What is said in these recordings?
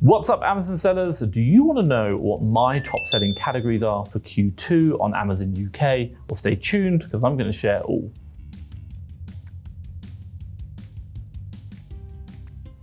What's up, Amazon sellers? Do you want to know what my top selling categories are for Q2 on Amazon UK? Well, stay tuned because I'm going to share all.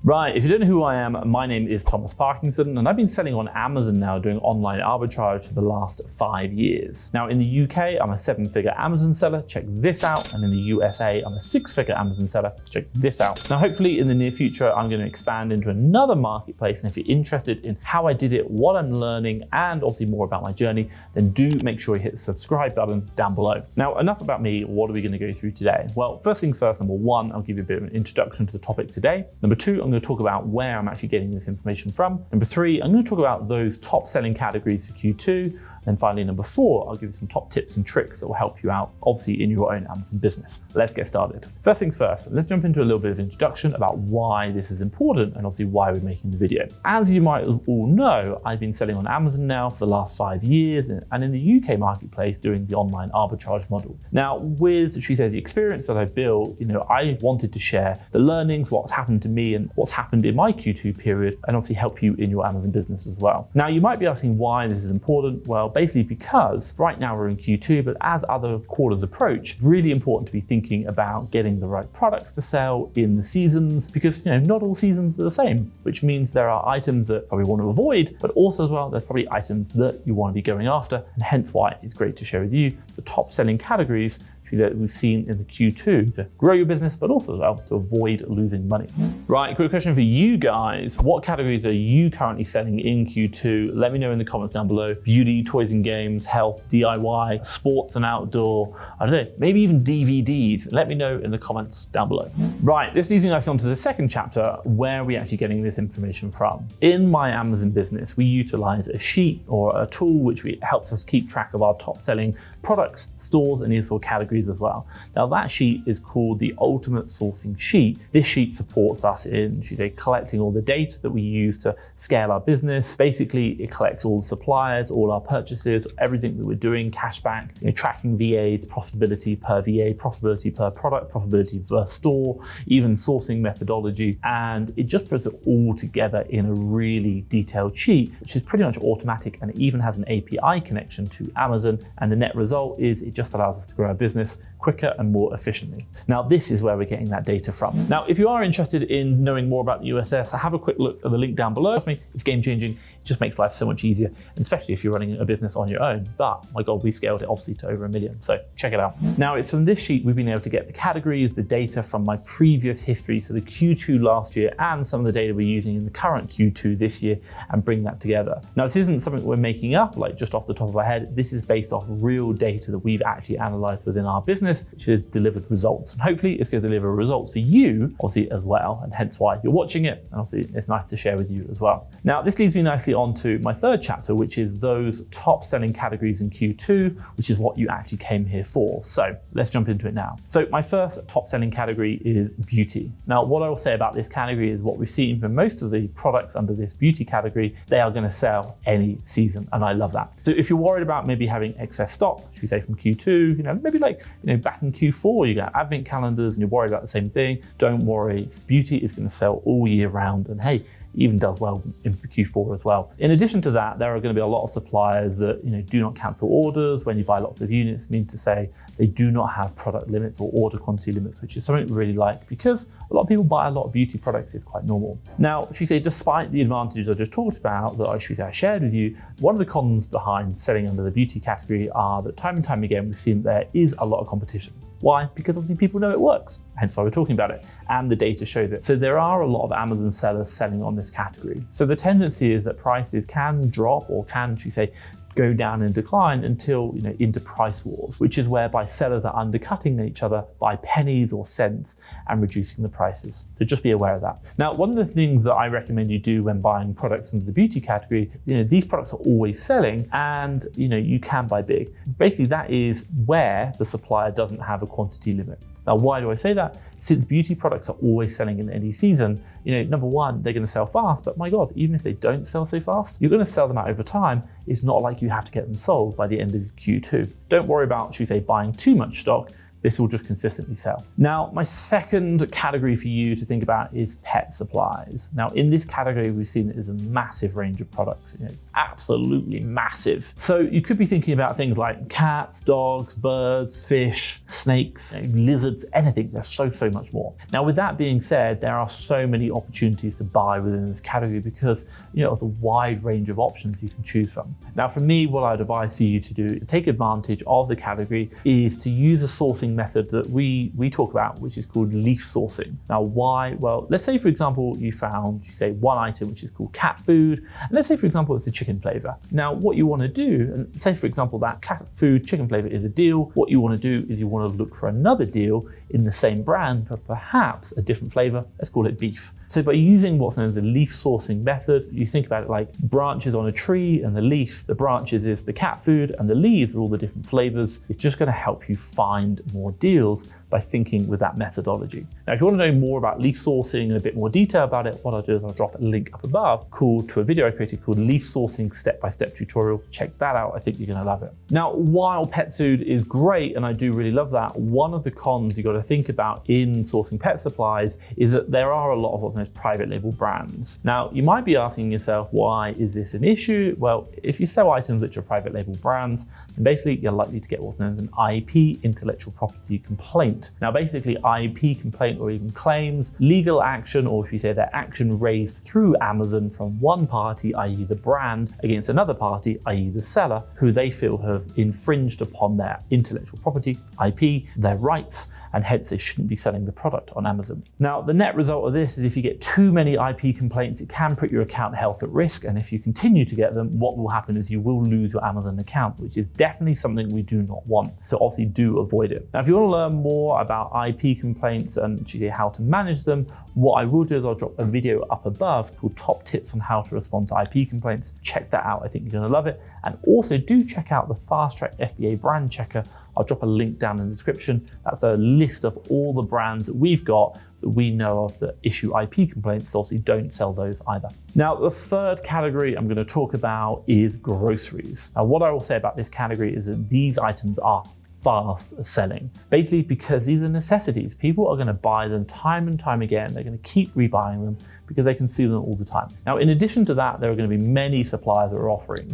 Right, if you don't know who I am, my name is Thomas Parkinson, and I've been selling on Amazon now doing online arbitrage for the last 5 years. Now in the UK, I'm a 7-figure Amazon seller, check this out, and in the USA, I'm a 6-figure Amazon seller, check this out. Now hopefully in the near future, I'm going to expand into another marketplace, and if you're interested in how I did it, what I'm learning, and obviously more about my journey, then do make sure you hit the subscribe button down below. Now enough about me, what are we going to go through today? Well, first things first, number one, I'll give you a bit of an introduction to the topic today. Number two, I'm going to talk about where I'm actually getting this information from. Number three, I'm going to talk about those top selling categories for Q2. And finally, number four, I'll give you some top tips and tricks that will help you out, obviously, in your own Amazon business. Let's get started. First things first, let's jump into a little bit of introduction about why this is important and obviously why we're making the video. As you might all know, I've been selling on Amazon now for the last 5 years and in the UK marketplace doing the online arbitrage model. Now, with, should we say, the experience that I've built, I wanted to share the learnings, what's happened to me and what's happened in my Q2 period, and obviously help you in your Amazon business as well. Now, you might be asking why this is important. Well, basically because right now we're in Q2, but as other quarters approach, really important to be thinking about getting the right products to sell in the seasons, because not all seasons are the same, which means there are items that probably want to avoid, but also as well, there's probably items that you want to be going after, and hence why it's great to share with you the top selling categories that we've seen in the Q2 to grow your business, but also as well to avoid losing money. Right, quick question for you guys. What categories are you currently selling in Q2? Let me know in the comments down below. Beauty, toys and games, health, DIY, sports and outdoor, I don't know, maybe even DVDs. Let me know in the comments down below. Right, this leads me nicely on to the second chapter, where are we actually getting this information from? In my Amazon business, we utilize a sheet or a tool which helps us keep track of our top selling products, stores, and also categories as well. Now that sheet is called the Ultimate Sourcing Sheet. This sheet supports us in, collecting all the data that we use to scale our business. Basically, it collects all the suppliers, all our purchases, everything that we're doing, cashback, tracking VAs, profitability per VA, profitability per product, profitability per store, even sourcing methodology, and it just puts it all together in a really detailed sheet, which is pretty much automatic, and it even has an API connection to Amazon, and the net result is it just allows us to grow our business quicker and more efficiently. Now, this is where we're getting that data from. Now, if you are interested in knowing more about the USS, have a quick look at the link down below. It's game changing. It just makes life so much easier, and especially if you're running a business on your own. But my God, we scaled it obviously to over 1 million. So check it out. Now, it's from this sheet we've been able to get the categories, the data from my previous history, so the Q2 last year and some of the data we're using in the current Q2 this year, and bring that together. Now, this isn't something we're making up, like just off the top of our head. This is based off real data that we've actually analyzed within our business, which has delivered results. And hopefully it's going to deliver results for you, obviously, as well, and hence why you're watching it. And obviously it's nice to share with you as well. Now, this leads me nicely on to my third chapter, which is those top selling categories in Q2, which is what you actually came here for. So let's jump into it now. So my first top selling category is beauty. Now, what I will say about this category is what we've seen for most of the products under this beauty category, they are going to sell any season. And I love that. So if you're worried about maybe having excess stock, should we say from Q2, maybe like, back in Q4, you got advent calendars and you're worried about the same thing, don't worry. Beauty is going to sell all year round. And hey, even does well in Q4 as well. In addition to that, there are going to be a lot of suppliers that do not cancel orders when you buy lots of units, meaning to say they do not have product limits or order quantity limits, which is something we really like because a lot of people buy a lot of beauty products. It's quite normal. Now, should we say, despite the advantages I just talked about that I shared with you, one of the cons behind selling under the beauty category are that time and time again, we've seen there is a lot of competition. Why? Because obviously people know it works, hence why we're talking about it, and the data shows it. So there are a lot of Amazon sellers selling on this category. So the tendency is that prices can drop or can, should we say, go down and decline until into price wars, which is whereby sellers are undercutting each other by pennies or cents and reducing the prices. So just be aware of that. Now, one of the things that I recommend you do when buying products into the beauty category, these products are always selling, and you can buy big. Basically, that is where the supplier doesn't have a quantity limit. Now, why do I say that? Since beauty products are always selling in any season, number one, they're going to sell fast, but my God, even if they don't sell so fast, you're going to sell them out over time. It's not like you have to get them sold by the end of Q2. Don't worry about, should we say, buying too much stock. this will just consistently sell. Now, my second category for you to think about is pet supplies. Now, in this category, we've seen that there's a massive range of products, absolutely massive. So you could be thinking about things like cats, dogs, birds, fish, snakes, lizards, anything. There's so much more. Now, with that being said, there are so many opportunities to buy within this category because of the wide range of options you can choose from. Now, for me, what I'd advise for you to do to take advantage of the category is to use a sourcing method that we talk about, which is called leaf sourcing. Now, why? Well, let's say, for example, you found, one item which is called cat food, and let's say, for example, it's a chicken flavor. Now, what you want to do, and say, for example, that cat food chicken flavor is a deal, what you want to do is you want to look for another deal in the same brand, but perhaps a different flavor. Let's call it beef. So by using what's known as the leaf sourcing method, you think about it like branches on a tree, and the leaf, the branches is the cat food, and the leaves are all the different flavors. It's just going to help you find more deals by thinking with that methodology. Now, if you want to know more about leaf sourcing and a bit more detail about it, what I'll do is I'll drop a link up above to a video I created called Leaf Sourcing Step-by-Step Tutorial. Check that out. I think you're going to love it. Now, while pet food is great, and I do really love that, one of the cons you got to think about in sourcing pet supplies is that there are a lot of those private label brands. Now, you might be asking yourself, why is this an issue? Well, if you sell items which are private label brands, then basically you're likely to get what's known as an IP, intellectual property complaint. Now, basically, IP complaint or even claims, legal action, or if you say that action raised through Amazon from one party, i.e. the brand, against another party, i.e. the seller, who they feel have infringed upon their intellectual property, IP, their rights, and hence they shouldn't be selling the product on Amazon. Now, the net result of this is if you get too many IP complaints, it can put your account health at risk, and if you continue to get them, what will happen is you will lose your Amazon account, which is definitely something we do not want. So obviously do avoid it. Now, if you want to learn more about IP complaints and how to manage them, what I will do is I'll drop a video up above called Top Tips on How to Respond to IP Complaints. Check that out. I think you're going to love it. And also do check out the FastTrackFBA brand checker. I'll drop a link down in the description. That's a list of all the brands that we've got that we know of that issue IP complaints. Obviously, don't sell those either. Now, the third category I'm going to talk about is groceries. Now, what I will say about this category is that these items are fast selling, basically because these are necessities. People are going to buy them time and time again. They're going to keep rebuying them because they consume them all the time. Now, in addition to that, there are going to be many suppliers that are offering,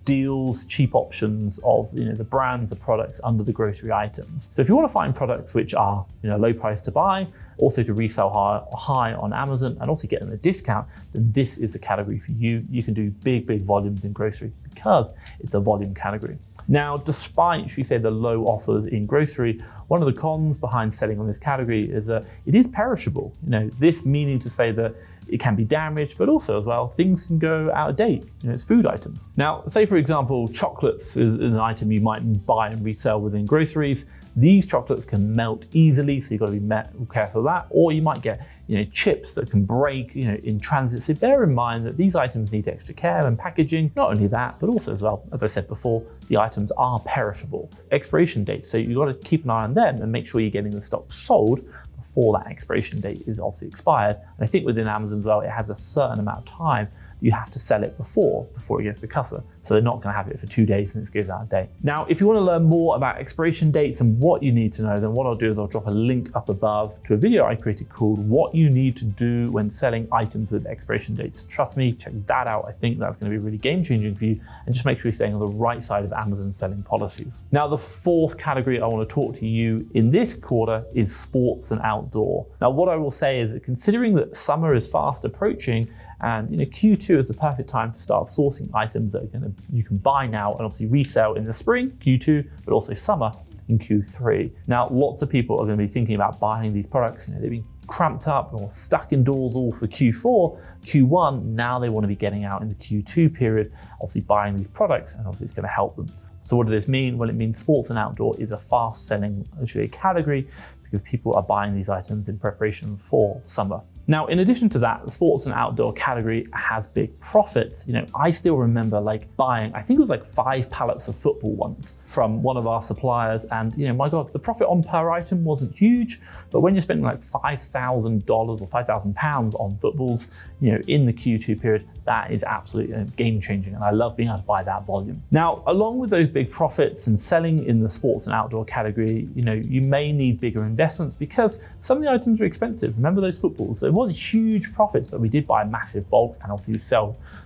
deals, cheap options of the brands, the products under the grocery items. So if you want to find products which are low price to buy, also to resell high on Amazon, and also get them a discount, then this is the category for you. You can do big volumes in grocery because it's a volume category. Now, despite, the low offers in grocery, one of the cons behind selling on this category is that it is perishable. This meaning to say that it can be damaged, but also as well, things can go out of date. It's food items. Now, say for example, chocolates is an item you might buy and resell within groceries. These chocolates can melt easily, so you've got to be careful of that. Or you might get chips that can break in transit. So bear in mind that these items need extra care and packaging. Not only that, but also as well, as I said before, the items are perishable. Expiration dates, so you've got to keep an eye on them and make sure you're getting the stock sold before that expiration date is obviously expired. And I think within Amazon as well, it has a certain amount of time you have to sell it before it gets to the customer. So they're not going to have it for 2 days and it goes out of date. Now, if you want to learn more about expiration dates and what you need to know, then what I'll do is I'll drop a link up above to a video I created called What You Need to Do When Selling Items with Expiration Dates. Trust me, check that out. I think that's going to be really game changing for you, and just make sure you're staying on the right side of Amazon selling policies. Now, the fourth category I want to talk to you in this quarter is sports and outdoor. Now, what I will say is that considering that summer is fast approaching, and Q2 is the perfect time to start sourcing items that you can buy now and obviously resell in the spring, Q2, but also summer in Q3. Now, lots of people are going to be thinking about buying these products. They've been cramped up or stuck indoors all for Q4, Q1. Now they want to be getting out in the Q2 period, obviously buying these products, and obviously it's going to help them. So what does this mean? Well, it means sports and outdoor is a fast selling category because people are buying these items in preparation for summer. Now, in addition to that, the sports and outdoor category has big profits. I still remember like buying, I think it was like 5 pallets of football once from one of our suppliers. And my God, the profit on per item wasn't huge, but when you're spending like $5,000 or £5,000 on footballs, in the Q2 period, that is absolutely game changing. And I love being able to buy that volume. Now, along with those big profits and selling in the sports and outdoor category, you may need bigger investments because some of the items are expensive. Remember those footballs? They weren't huge profits, but we did buy a massive bulk, and obviously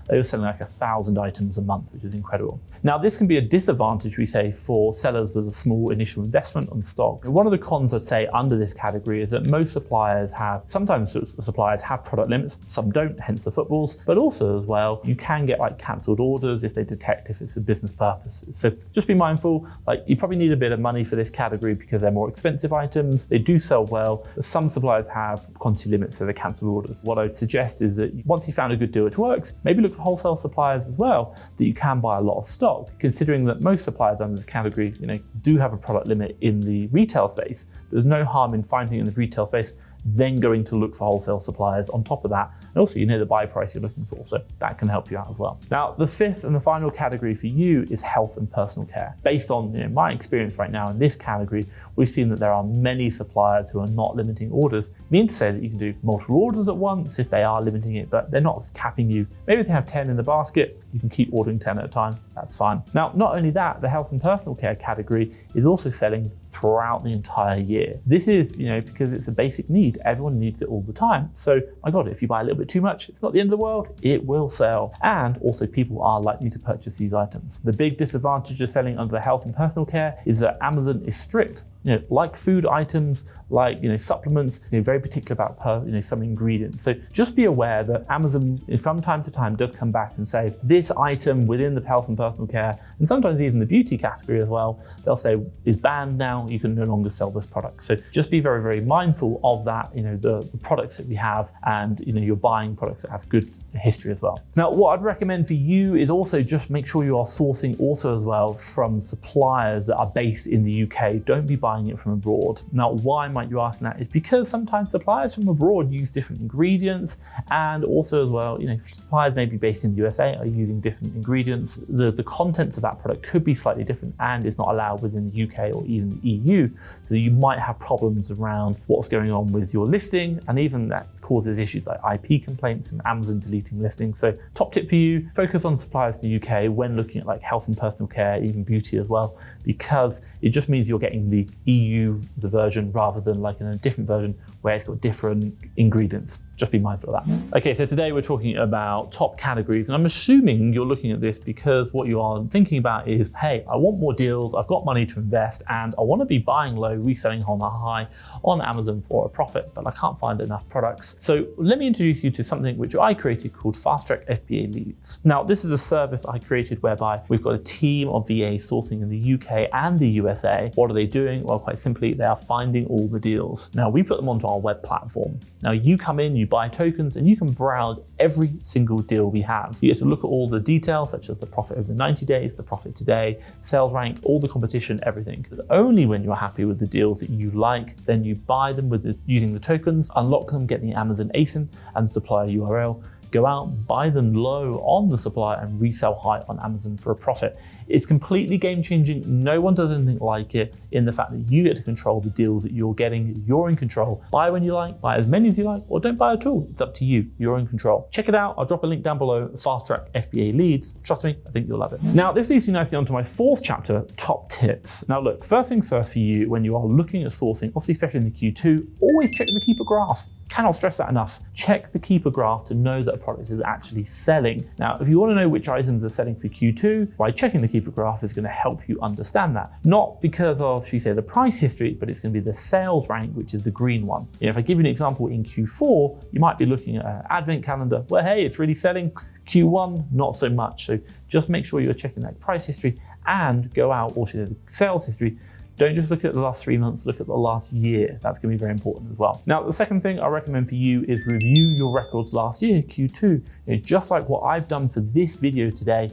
they were selling like 1,000 items a month, which is incredible. Now, this can be a disadvantage, we say, for sellers with a small initial investment on stock. One of the cons I'd say under this category is that most suppliers sometimes suppliers have product limits, some don't, hence the footballs, but also as well, you can get like cancelled orders if they detect if it's a business purpose. So just be mindful, like you probably need a bit of money for this category because they're more expensive items. They do sell well, but some suppliers have quantity limits, so they cancel orders. What I would suggest is that once you found a good deal which works, maybe look for wholesale suppliers as well that you can buy a lot of stock, considering that most suppliers under this category, do have a product limit in the retail space. There's no harm in finding it in the retail space, then going to look for wholesale suppliers on top of that. And also, the buy price you're looking for, so that can help you out as well. Now, the fifth and the final category for you is health and personal care. Based on my experience right now in this category, we've seen that there are many suppliers who are not limiting orders. Mean to say that you can do multiple orders at once if they are limiting it, but they're not capping you. Maybe if they have 10 in the basket, you can keep ordering 10 at a time, that's fine. Now, not only that, the health and personal care category is also selling throughout the entire year. This is, because it's a basic need. Everyone needs it all the time. So, my God, if you buy a little bit too much, it's not the end of the world, it will sell. And also people are likely to purchase these items. The big disadvantage of selling under the health and personal care is that Amazon is strict. Like food items, like supplements, very particular about some ingredients. So just be aware that Amazon, from time to time, does come back and say this item within the health and personal care, and sometimes even the beauty category as well, they'll say is banned now. You can no longer sell this product. So just be very, very mindful of that. The products that we have, and you're buying products that have good history as well. Now, what I'd recommend for you is also just make sure you are sourcing also as well from suppliers that are based in the UK. Don't be buying it from abroad. Now, why might you ask that? Is because sometimes suppliers from abroad use different ingredients, and also as well, suppliers maybe based in the USA are using different ingredients. The contents of that product could be slightly different and is not allowed within the UK or even the EU. So you might have problems around what's going on with your listing, and even that causes issues like IP complaints and Amazon deleting listings. So top tip for you, focus on suppliers in the UK when looking at like health and personal care, even beauty as well, because it just means you're getting the EU, the version, rather than like in a different version where it's got different ingredients. Just be mindful of that. Okay, so today we're talking about top categories, and I'm assuming you're looking at this because what you are thinking about is, hey, I want more deals, I've got money to invest, and I want to be buying low, reselling on a high on Amazon for a profit, but I can't find enough products. So let me introduce you to something which I created called FastTrackFBA Leads. Now, this is a service I created whereby we've got a team of VAs sourcing in the UK and the USA. What are they doing? Well, quite simply, they are finding all the deals. Now, we put them onto our web platform. Now, you come in, you buy tokens, and you can browse every single deal we have. You get to look at all the details, such as the profit over 90 days, the profit today, sales rank, all the competition, everything. But only when you're happy with the deals that you like, then you buy them using the tokens, unlock them, get the Amazon ASIN and supplier URL, go out, buy them low on the supplier and resell high on Amazon for a profit. It's completely game changing. No one does anything like it, in the fact that you get to control the deals that you're getting. You're in control. Buy when you like, buy as many as you like, or don't buy at all. It's up to you. You're in control. Check it out. I'll drop a link down below, FastTrackFBA Leads. Trust me, I think you'll love it. Now, this leads me nicely onto my fourth chapter, top tips. Now look, first things first for you, when you are looking at sourcing, obviously especially in the Q2, always check the keeper graph. Cannot stress that enough. Check the keeper graph to know that a product is actually selling. Now, if you want to know which items are selling for Q2, by checking the keeper graph is going to help you understand that. Not because of, should we say, the price history, but it's going to be the sales rank, which is the green one. If I give you an example in Q4, you might be looking at an advent calendar where, hey, it's really selling. Q1, not so much. So just make sure you're checking that price history and go out, or should I say, the sales history. Don't just look at the last 3 months, look at the last year. That's going to be very important as well. Now, the second thing I recommend for you is review your records last year, Q2. Just like what I've done for this video today,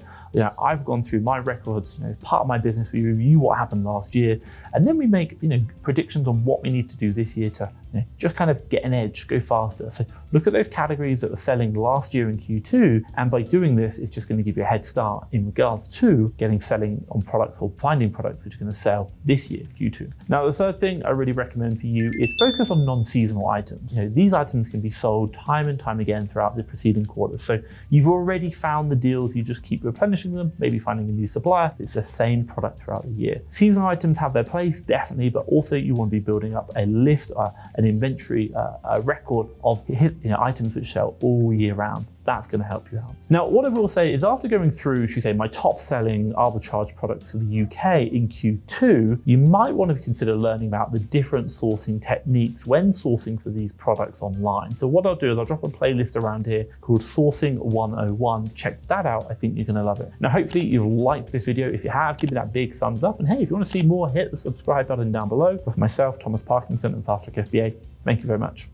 I've gone through my records, part of my business, we review what happened last year, and then we make, predictions on what we need to do this year to just kind of get an edge, go faster. So look at those categories that were selling last year in Q2, and by doing this, it's just going to give you a head start in regards to selling on products or finding products which are going to sell this year, Q2. Now, the third thing I really recommend for you is focus on non-seasonal items. These items can be sold time and time again throughout the preceding quarters. So you've already found the deals, you just keep replenishing them, maybe finding a new supplier. It's the same product throughout the year. Seasonal items have their place, definitely, but also you want to be building up a list, an inventory, a record of items which sell all year round. That's going to help you out. Now, what I will say is after going through, should we say, my top selling arbitrage products for the UK in Q2, you might want to consider learning about the different sourcing techniques when sourcing for these products online. So what I'll do is I'll drop a playlist around here called Sourcing 101. Check that out. I think you're going to love it. Now, hopefully you've liked this video. If you have, give me that big thumbs up. And hey, if you want to see more, hit the subscribe button down below. But for myself, Thomas Parkinson and FastTrackFBA, thank you very much.